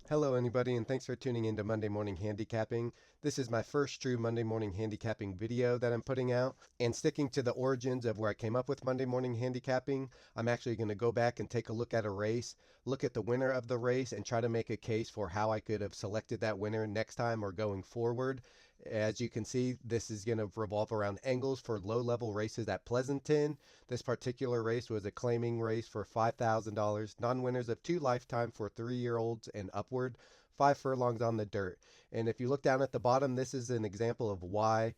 Hello, anybody, and thanks for tuning in to Monday Morning Handicapping. This is my first true Monday Morning Handicapping video that I'm putting out. And sticking to the origins of where I came up with Monday Morning Handicapping, I'm actually going to go back and take a look at a race, look at the winner of the race, and try to make a case for how I could have selected that winner next time or going forward. As you can see, this is going to revolve around angles for low-level races at Pleasanton. This particular race was a claiming race for $5,000, non-winners of 2 lifetime for 3-year-olds and upward, 5 furlongs on the dirt. And if you look down at the bottom, this is an example of why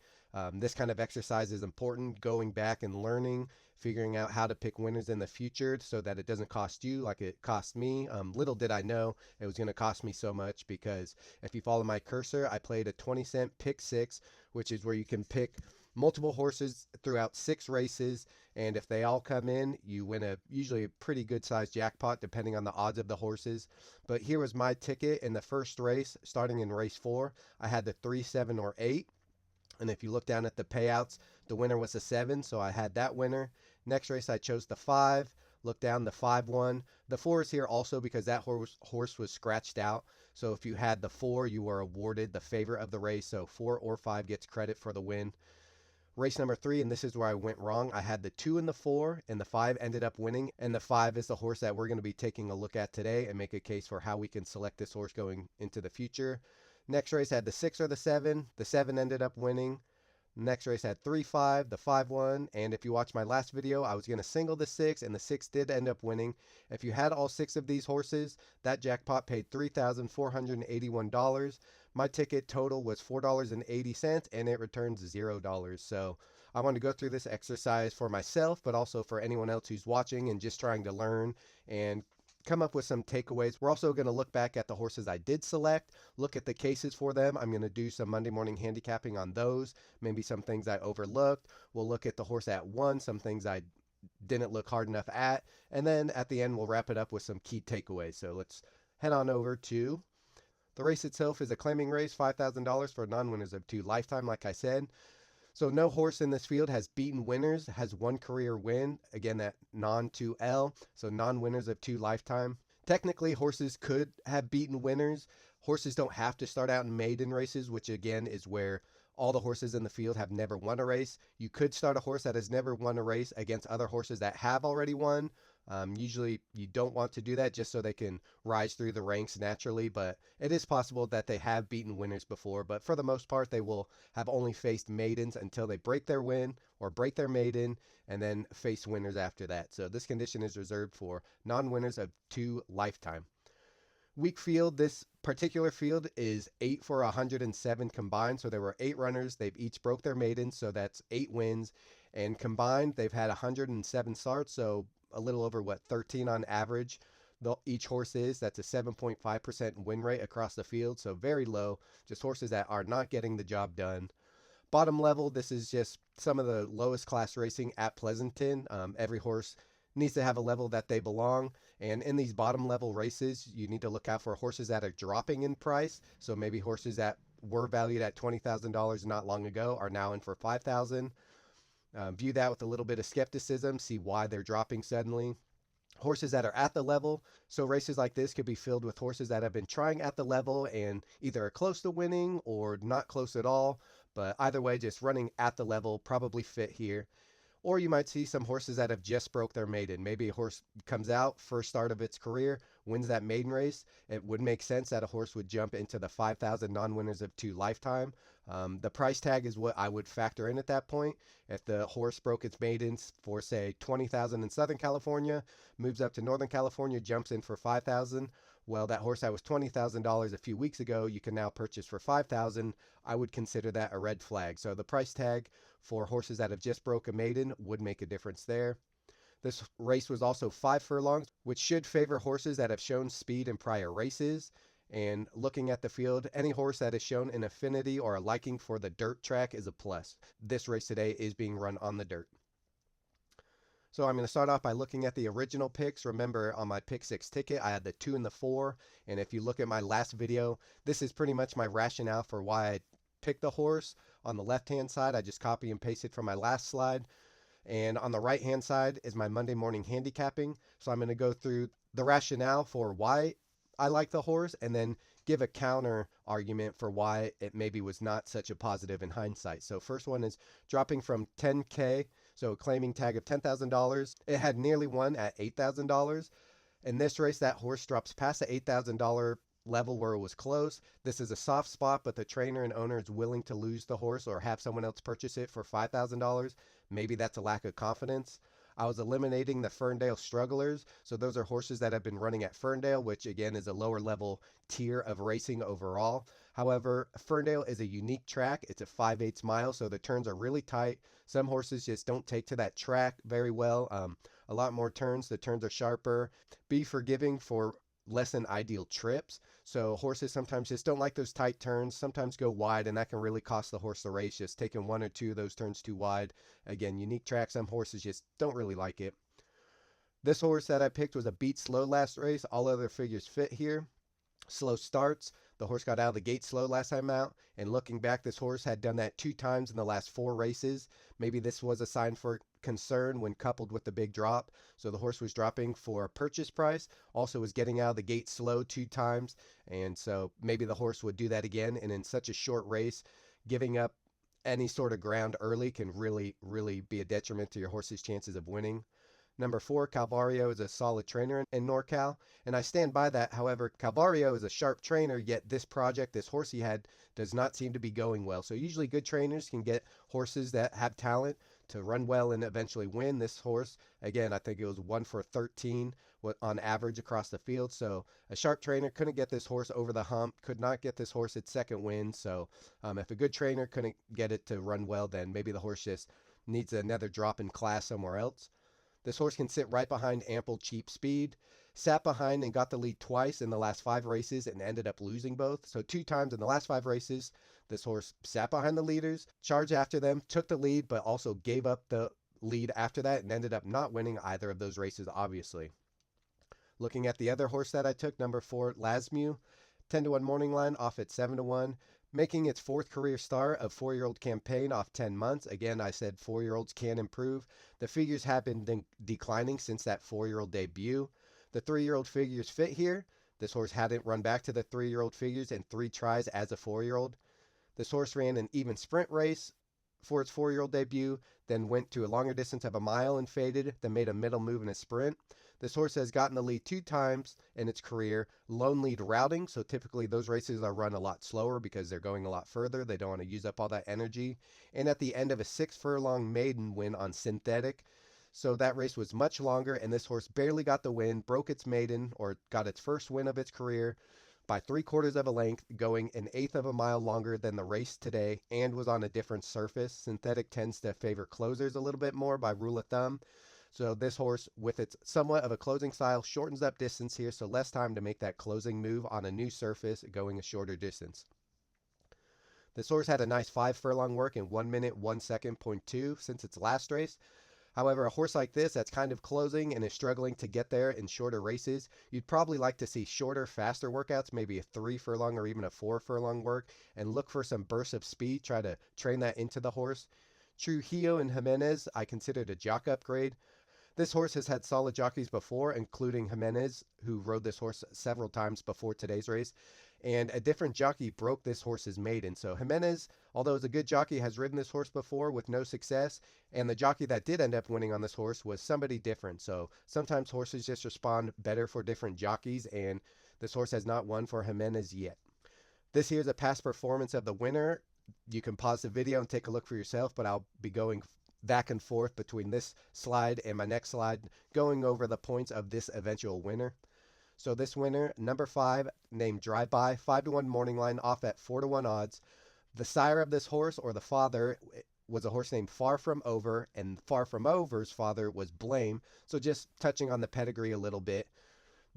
this kind of exercise is important, going back and learning, figuring out how to pick winners in the future so that it doesn't cost you like it cost me. Little did I know it was going to cost me so much, because if you follow my cursor, I played a 20-cent pick six, which is where you can pick multiple horses throughout 6 races, and if they all come in, you win a usually a pretty good sized jackpot depending on the odds of the horses. But here was my ticket in the first race. Starting in race 4, I had the 3, 7, or 8. And if you look down at the payouts, the winner was a 7, so I had that winner. Next race, I chose the 5. Look down, the 5 won. The 4 is here also because that horse was scratched out. So if you had the 4, you were awarded the favorite of the race. So 4 or 5 gets credit for the win. Race number 3, and this is where I went wrong. I had the 2 and the 4, and the 5 ended up winning. And the 5 is the horse that we're going to be taking a look at today and make a case for how we can select this horse going into the future. Next race had the 6 or the 7. The 7 ended up winning. Next race had 3, 5. The 5 won. And if you watch my last video, I was going to single the 6, and the 6 did end up winning. If you had all 6 of these horses, that jackpot paid $3,481. My ticket total was $4.80, and it returns $0. So I want to go through this exercise for myself, but also for anyone else who's watching and just trying to learn and come up with some takeaways. We're also going to look back at the horses I did select, look at the cases for them. I'm going to do some Monday morning handicapping on those, maybe some things I overlooked. We'll look at the horse at 1, some things I didn't look hard enough at, and then at the end we'll wrap it up with some key takeaways. So let's head on over to the race itself. Is a claiming race, $5,000 for non-winners of 2 lifetime, like I said. So no horse in this field has beaten winners, has 1 career win. Again, that non-2L, so non-winners of 2 lifetime. Technically, horses could have beaten winners. Horses don't have to start out in maiden races, which again is where all the horses in the field have never won a race. You could start a horse that has never won a race against other horses that have already won. Usually you don't want to do that just so they can rise through the ranks naturally, but it is possible that they have beaten winners before. But for the most part, they will have only faced maidens until they break their win or break their maiden, and then face winners after that. So this condition is reserved for non-winners of 2 lifetime. Weak field, this particular field is 8 for 107 combined. So there were 8 runners. They've each broke their maidens, so that's 8 wins. And combined, they've had 107 starts, so a little over 13 on average. Each horse is. That's a 7.5% win rate across the field, so very low. Just horses that are not getting the job done. Bottom level, this is just some of the lowest class racing at Pleasanton. Every horse needs to have a level that they belong. And in these bottom level races, you need to look out for horses that are dropping in price. So maybe horses that were valued at $20,000 not long ago are now in for $5,000. View that with a little bit of skepticism, see why they're dropping suddenly. Horses that are at the level, so races like this could be filled with horses that have been trying at the level and either are close to winning or not close at all, but either way, just running at the level probably fit here. Or you might see some horses that have just broke their maiden. Maybe a horse comes out, first start of its career, wins that maiden race. It would make sense that a horse would jump into the 5,000 non-winners of 2 lifetime. The price tag is what I would factor in at that point. If the horse broke its maidens for, say, 20,000 in Southern California, moves up to Northern California, jumps in for 5,000. Well, that horse that was $20,000 a few weeks ago, you can now purchase for 5,000. I would consider that a red flag. So the price tag for horses that have just broke a maiden would make a difference there. This race was also 5 furlongs, which should favor horses that have shown speed in prior races. And looking at the field, any horse that has shown an affinity or a liking for the dirt track is a plus. This race today is being run on the dirt. So I'm going to start off by looking at the original picks. Remember, on my pick 6 ticket, I had the 2 and the 4. And if you look at my last video, this is pretty much my rationale for why I picked the horse. On the left-hand side, I just copy and pasted from my last slide. And on the right-hand side is my Monday morning handicapping. So I'm going to go through the rationale for why I like the horse, and then give a counter argument for why it maybe was not such a positive in hindsight. So first one is dropping from 10K, so a claiming tag of $10,000. It had nearly won at $8,000. In this race, that horse drops past the $8,000 level where it was close. This is a soft spot, but the trainer and owner is willing to lose the horse or have someone else purchase it for $5,000. Maybe that's a lack of confidence. I was eliminating the Ferndale strugglers. So those are horses that have been running at Ferndale, which again is a lower level tier of racing overall. However, Ferndale is a unique track. It's a 5/8 mile, so the turns are really tight. Some horses just don't take to that track very well. A lot more turns. The turns are sharper. Be forgiving for less than ideal trips. So horses sometimes just don't like those tight turns, sometimes go wide, and that can really cost the horse the race, just taking one or two of those turns too wide. Again, unique track. Some horses just don't really like it. This horse that I picked was a beat slow last race. All other figures fit here. Slow starts. The horse got out of the gate slow last time out, and looking back, this horse had done that 2 times in the last 4 races. Maybe this was a sign for concern when coupled with the big drop. So the horse was dropping for a purchase price, also was getting out of the gate slow 2 times, and so maybe the horse would do that again. And in such a short race, giving up any sort of ground early can really be a detriment to your horse's chances of winning. Number 4, Calvario is a solid trainer in NorCal, and I stand by that. However, Calvario is a sharp trainer, yet this project, this horse he had, does not seem to be going well. So usually good trainers can get horses that have talent to run well and eventually win. This horse, again, I think it was 1 for 13 on average across the field. So a sharp trainer couldn't get this horse over the hump, could not get this horse its second win. So if a good trainer couldn't get it to run well, then maybe the horse just needs another drop in class somewhere else. This horse can sit right behind ample cheap speed. Sat behind and got the lead twice in the last 5 races and ended up losing both. So 2 times in the last 5 races, this horse sat behind the leaders, charged after them, took the lead, but also gave up the lead after that and ended up not winning either of those races, obviously. Looking at the other horse that I took, number 4, Lasmew, 10-1 morning line off at 7-1. Making its 4th career start of 4-year-old campaign off 10 months. Again, I said 4-year-olds can improve. The figures have been declining since that 4-year-old debut. The 3-year-old figures fit here. This horse hadn't run back to the 3-year-old figures in 3 tries as a 4-year-old. This horse ran an even sprint race for its 4-year-old debut, then went to a longer distance of a mile and faded, then made a middle move in a sprint. This horse has gotten the lead 2 times in its career, lone lead routing, so typically those races are run a lot slower because they're going a lot further. They don't want to use up all that energy. And at the end of a 6-furlong maiden win on synthetic. So that race was much longer, and this horse barely got the win, broke its maiden, or got its first win of its career by 3/4 of a length, going 1/8 of a mile longer than the race today, and was on a different surface. Synthetic tends to favor closers a little bit more by rule of thumb. So this horse, with its somewhat of a closing style, shortens up distance here, so less time to make that closing move on a new surface, going a shorter distance. This horse had a nice 5-furlong work in 1 minute, 1 second, 0.2 since its last race. However, a horse like this that's kind of closing and is struggling to get there in shorter races, you'd probably like to see shorter, faster workouts, maybe a 3-furlong or even a 4-furlong work, and look for some bursts of speed, try to train that into the horse. Trujillo and Jimenez, I considered a jock upgrade. This horse has had solid jockeys before, including Jimenez, who rode this horse several times before today's race, and a different jockey broke this horse's maiden. So Jimenez, although is a good jockey, has ridden this horse before with no success, and the jockey that did end up winning on this horse was somebody different. So sometimes horses just respond better for different jockeys, and this horse has not won for Jimenez yet. This here is a past performance of the winner. You can pause the video and take a look for yourself, but I'll be going back and forth between this slide and my next slide, going over the points of this eventual winner. So this winner, number 5, named Drive By, 5-1 morning line off at 4-1 odds. The sire of this horse, or the father, was a horse named Far From Over, and Far From Over's father was Blame. So just touching on the pedigree a little bit,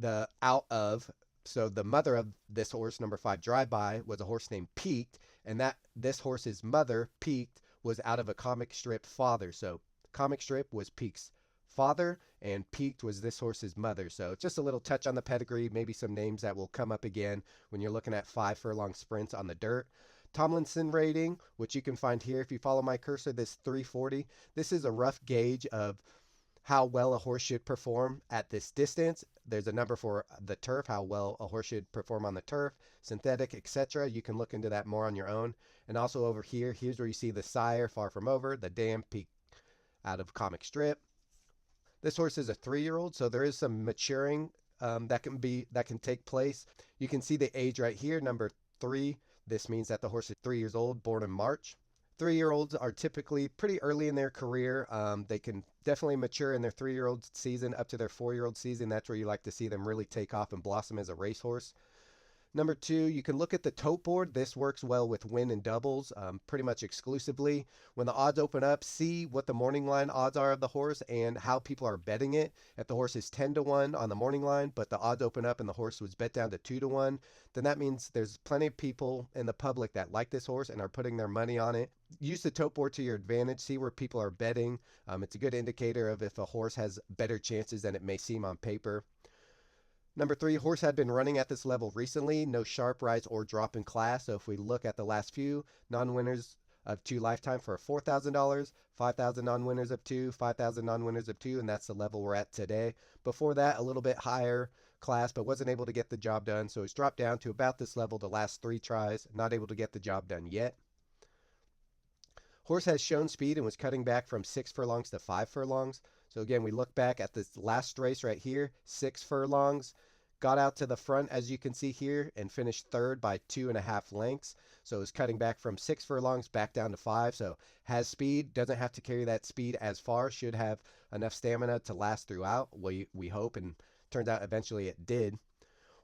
so the mother of this horse, number 5, Drive By, was a horse named Peaked, and this horse's mother, Peaked, was out of a comic strip father. So comic strip was Peaked's father, and Peaked was this horse's mother. So just a little touch on the pedigree, maybe some names that will come up again when you're looking at 5-furlong sprints on the dirt. Tomlinson rating, which you can find here if you follow my cursor, this 340. This is a rough gauge of how well a horse should perform at this distance. There's a number for the turf, how well a horse should perform on the turf, synthetic, etc. You can look into that more on your own. And also over here, here's where you see the sire, Far From Over, the dam, Peak out of comic strip. This horse is a 3-year-old, so there is some maturing that can take place. You can see the age right here, number 3. This means that the horse is 3 years old, born in March. 3-year-olds are typically pretty early in their career. They can definitely mature in their 3-year-old season up to their 4-year-old season. That's where you like to see them really take off and blossom as a racehorse. Number 2, you can look at the tote board. This works well with win and doubles, pretty much exclusively. When the odds open up, see what the morning line odds are of the horse and how people are betting it. If the horse is 10 to 1 on the morning line, but the odds open up and the horse was bet down to 2 to 1, then that means there's plenty of people in the public that like this horse and are putting their money on it. Use the tote board to your advantage. See where people are betting. It's a good indicator of if a horse has better chances than it may seem on paper. Number 3, horse had been running at this level recently, no sharp rise or drop in class. So if we look at the last few, non-winners of 2 lifetime for $4,000, 5,000 non-winners of 2, 5,000 non-winners of 2, and that's the level we're at today. Before that, a little bit higher class, but wasn't able to get the job done. So it's dropped down to about this level the last 3 tries, not able to get the job done yet. Horse has shown speed and was cutting back from 6 furlongs to 5 furlongs. So again, we look back at this last race right here, 6 furlongs, got out to the front as you can see here and finished third by 2.5 lengths. So it's cutting back from 6 furlongs back down to 5. So has speed, doesn't have to carry that speed as far, should have enough stamina to last throughout. We hope, and turns out eventually it did.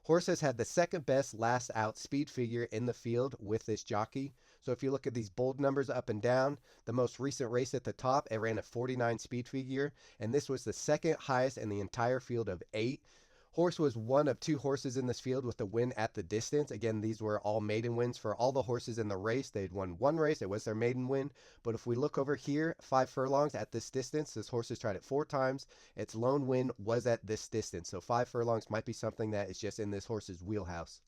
Horse has had the second best last out speed figure in the field with this jockey. So if you look at these bold numbers up and down, the most recent race at the top, it ran a 49 speed figure, and this was the second highest in the entire field of 8. Horse was one of 2 horses in this field with the win at the distance. Again, these were all maiden wins for all the horses in the race. They'd won one race. It was their maiden win. But if we look over here, 5 furlongs at this distance, this horse has tried it 4 times. Its lone win was at this distance. So 5 furlongs might be something that is just in this horse's wheelhouse.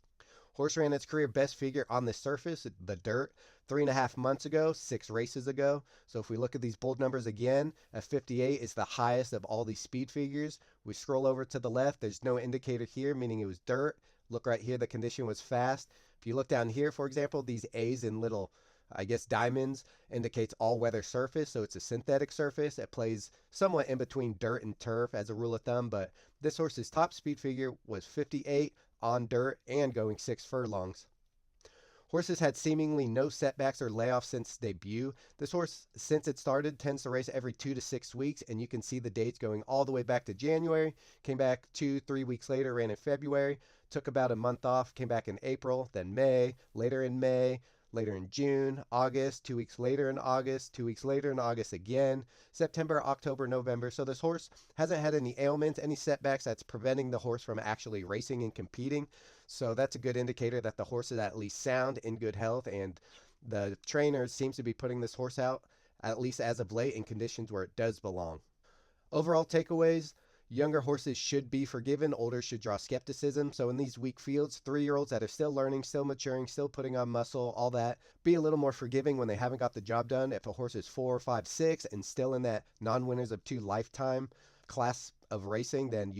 Horse ran its career best figure on the surface, the dirt, 3.5 months ago, 6 races ago. So if we look at these bold numbers again, a 58 is the highest of all these speed figures. We scroll over to the left, there's no indicator here, meaning it was dirt. Look right here, the condition was fast. If you look down here, for example, these A's in little, I guess, diamonds indicates all-weather surface, so it's a synthetic surface. It plays somewhat in between dirt and turf as a rule of thumb, but this horse's top speed figure was 58 on dirt and going 6 furlongs. Horse has had seemingly no setbacks or layoffs since debut. This horse, since it started, tends to race every 2 to 6 weeks, and you can see the dates going all the way back to January, came back 2-3 weeks later, ran in February, took about a month off, came back in April, then May, later in June, August, 2 weeks later in August, 2 weeks later in August again, September, October, November. So this horse hasn't had any ailments, any setbacks that's preventing the horse from actually racing and competing. So that's a good indicator that the horse is at least sound, in good health, and the trainer seems to be putting this horse out, at least as of late, in conditions where it does belong. Overall takeaways: younger horses should be forgiven, older should draw skepticism. So in these weak fields, 3-year-olds that are still learning, still maturing, still putting on muscle, all that, be a little more forgiving when they haven't got the job done. If a horse is 4, 5, 6 and still in that non-winners of 2 lifetime class of racing, then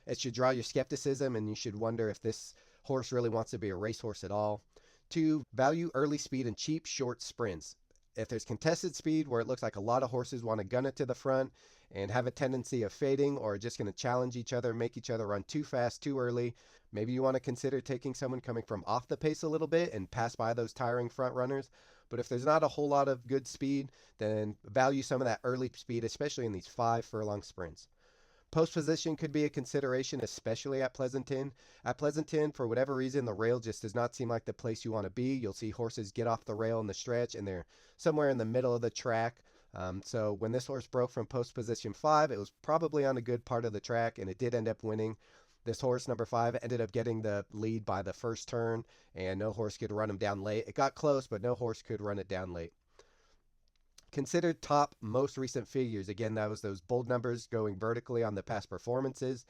it should draw your skepticism, and you should wonder if this horse really wants to be a racehorse at all. 2, value early speed and cheap short sprints. If there's contested speed where it looks like a lot of horses want to gun it to the front and have a tendency of fading or just going to challenge each other, make each other run too fast, too early, maybe you want to consider taking someone coming from off the pace a little bit and pass by those tiring front runners. But if there's not a whole lot of good speed, then value some of that early speed, especially in these 5 furlong sprints. Post position could be a consideration, especially at Pleasanton. At Pleasanton, for whatever reason, the rail just does not seem like the place you want to be. You'll see horses get off the rail in the stretch, and they're somewhere in the middle of the track. So when this horse broke from post position 5, it was probably on a good part of the track, and it did end up winning. This horse, number 5, ended up getting the lead by the first turn, and no horse could run him down late. It got close, but no horse could run it down late. Considered top most recent figures. Again, that was those bold numbers going vertically on the past performances.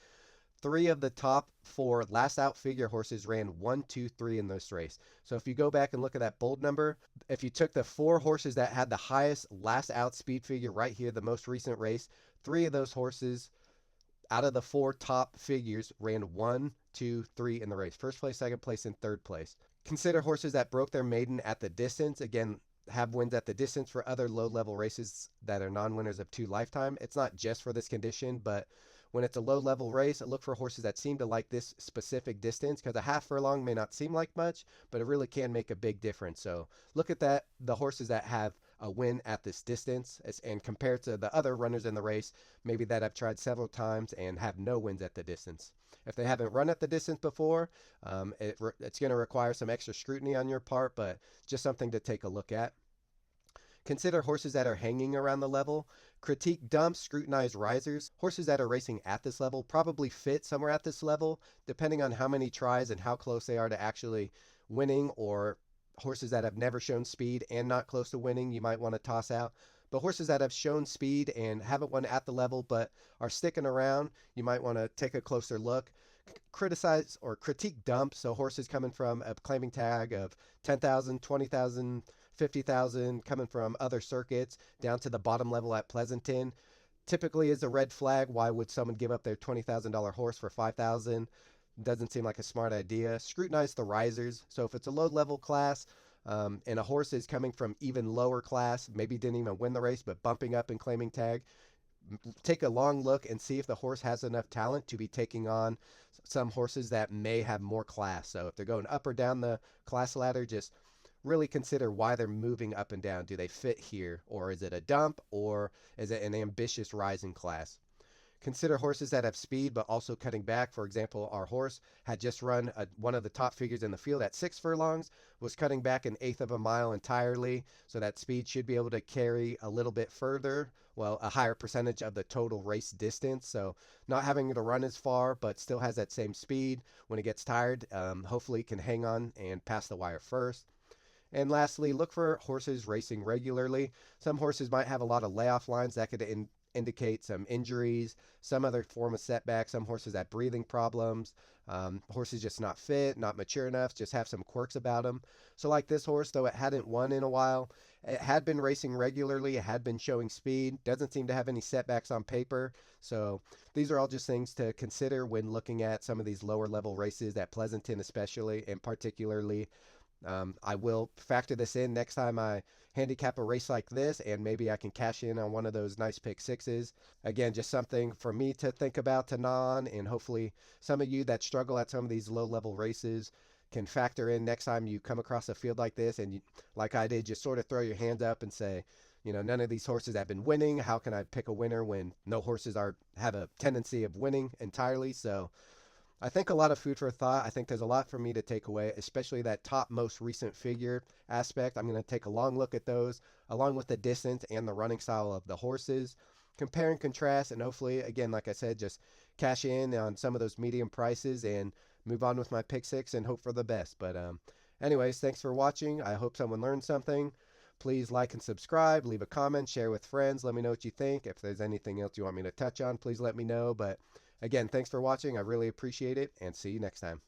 3 of the top 4 last out figure horses ran 1, 2, 3 in this race. So if you go back and look at that bold number, if you took the 4 horses that had the highest last out speed figure right here, the most recent race, Three of those horses out of the four top figures ran one, two, three in the race. First place, second place, and third place. Consider horses that broke their maiden at the distance. Again, have wins at the distance for other low level races that are non winners of two lifetime. It's not just for this condition, but when it's a low level race, look for horses that seem to like this specific distance because a half furlong may not seem like much, but it really can make a big difference. So look at that, the horses that have a win at this distance and compared to the other runners in the race, maybe that I've tried several times and have no wins at the distance. If they haven't run at the distance before, it's going to require some extra scrutiny on your part, but just something to take a look at. Consider horses that are hanging around the level. Critique dumps, scrutinize risers. Horses that are racing at this level probably fit somewhere at this level, depending on how many tries and how close they are to actually winning, or horses that have never shown speed and not close to winning, you might want to toss out. But horses that have shown speed and haven't won at the level but are sticking around, you might want to take a closer look. Criticize or critique dump, so horses coming from a claiming tag of 10,000, 20,000, 50,000 coming from other circuits down to the bottom level at Pleasanton typically is a red flag. Why would someone give up their $20,000 horse for 5,000? Doesn't seem like a smart idea. Scrutinize the risers. So if it's a low level class and a horse is coming from even lower class, maybe didn't even win the race, but bumping up and claiming tag, take a long look and see if the horse has enough talent to be taking on some horses that may have more class. So if they're going up or down the class ladder, just really consider why they're moving up and down. Do they fit here? Or is it a dump? Or is it an ambitious rising class? Consider horses that have speed but also cutting back. For example, our horse had just run one of the top figures in the field at 6 furlongs, was cutting back an eighth of a mile entirely, so that speed should be able to carry a little bit further, well, a higher percentage of the total race distance. So not having to run as far, but still has that same speed. When it gets tired, hopefully can hang on and pass the wire first. And lastly, look for horses racing regularly. Some horses might have a lot of layoff lines that could indicate some injuries, some other form of setback. Some horses have breathing problems. Horses just not fit, not mature enough, just have some quirks about them. So like this horse, though it hadn't won in a while, it had been racing regularly, it had been showing speed, doesn't seem to have any setbacks on paper. So these are all just things to consider when looking at some of these lower level races at Pleasanton especially, and particularly I will factor this in next time I handicap a race like this, and maybe I can cash in on one of those nice pick sixes. Again, just something for me to think about, to gnaw on, and hopefully some of you that struggle at some of these low level races can factor in next time you come across a field like this, and you, like I did, just sort of throw your hands up and say, you know, none of these horses have been winning. How can I pick a winner when no horses have a tendency of winning entirely? So I think a lot of food for thought. I think there's a lot for me to take away, especially that top most recent figure aspect. I'm going to take a long look at those, along with the distance and the running style of the horses, compare and contrast, and hopefully, again, like I said, just cash in on some of those medium prices and move on with my pick six and hope for the best. But anyways, thanks for watching. I hope someone learned something. Please like and subscribe, leave a comment, share with friends. Let me know what you think. If there's anything else you want me to touch on, please let me know. But again, thanks for watching. I really appreciate it, and see you next time.